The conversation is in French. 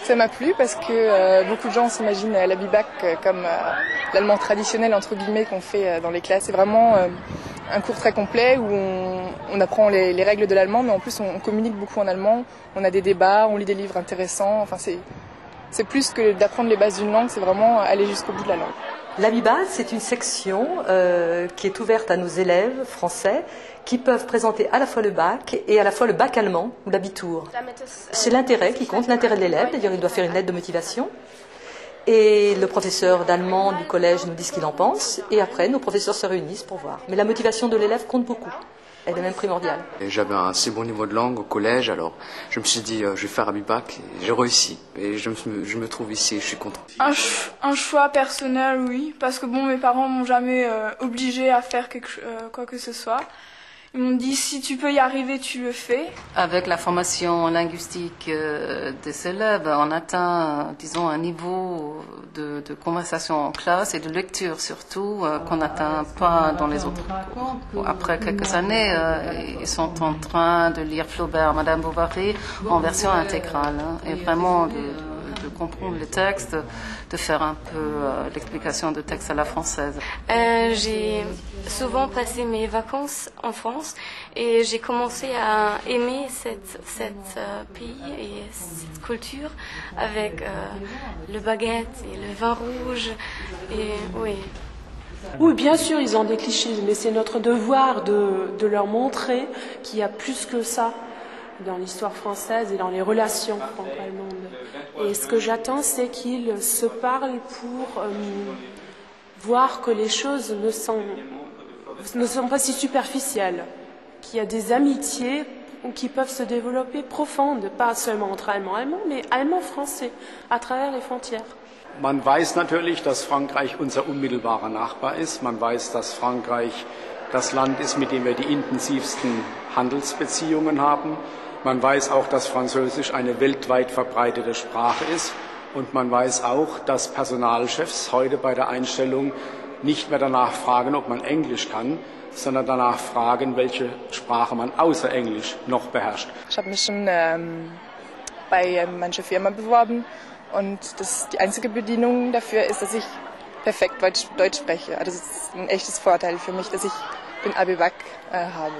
Ça m'a plu parce que beaucoup de gens s'imaginent l'Abibac comme l'allemand traditionnel entre guillemets qu'on fait dans les classes. C'est vraiment un cours très complet où on apprend les règles de l'allemand, mais en plus on communique beaucoup en allemand. On a des débats, on lit des livres intéressants. Enfin, c'est plus que d'apprendre les bases d'une langue, c'est vraiment aller jusqu'au bout de la langue. L'Abibac, c'est une section qui est ouverte à nos élèves français qui peuvent présenter à la fois le bac et à la fois le bac allemand ou l'abitur. C'est l'intérêt qui compte, l'intérêt de l'élève. D'ailleurs, il doit faire une lettre de motivation. Et le professeur d'allemand du collège nous dit ce qu'il en pense. Et après, nos professeurs se réunissent pour voir. Mais la motivation de l'élève compte beaucoup. Elle est même primordiale. J'avais un assez bon niveau de langue au collège, alors je me suis dit je vais faire Abibac et j'ai réussi. Et je me trouve ici et je suis content. Un choix personnel, oui, parce que bon, mes parents m'ont jamais obligé à faire quoi que ce soit. Ils m'ont dit si tu peux y arriver, tu le fais. Avec la formation linguistique des élèves, on atteint, disons, un niveau de conversation en classe et de lecture surtout qu'on n'atteint pas dans les autres cours. Après quelques années, ils sont en train de lire Flaubert, Madame Bovary en version intégrale et vraiment de comprendre les textes, de faire un peu l'explication de texte à la française. J'ai souvent passé mes vacances en France et j'ai commencé à aimer cette pays et cette culture avec le baguette et le vin rouge. Et oui. Oui, bien sûr, ils ont des clichés, mais c'est notre devoir de leur montrer qu'il y a plus que ça dans l'histoire française et dans les relations franco-allemandes. Et ce que j'attends, c'est qu'ils se parlent pour voir que les choses ne sont pas si superficielles, qu'il y a des amitiés qui peuvent se développer profondes, pas seulement entre Allemands et Allemands, mais Allemands-Français, à travers les frontières. Man weiß natürlich, dass Frankreich unser unmittelbarer Nachbar ist. Man weiß, dass Frankreich das Land ist, mit dem wir die intensivsten Handelsbeziehungen haben. Man weiß auch, dass Französisch eine weltweit verbreitete Sprache ist. Und man weiß auch, dass Personalchefs heute bei der Einstellung nicht mehr danach fragen, ob man Englisch kann, sondern danach fragen, welche Sprache man außer Englisch noch beherrscht. Ich habe mich schon bei mancher Firma beworben und die einzige Bedingung dafür ist, dass ich perfekt Deutsch spreche. Also das ist ein echtes Vorteil für mich, dass ich den Abibac habe.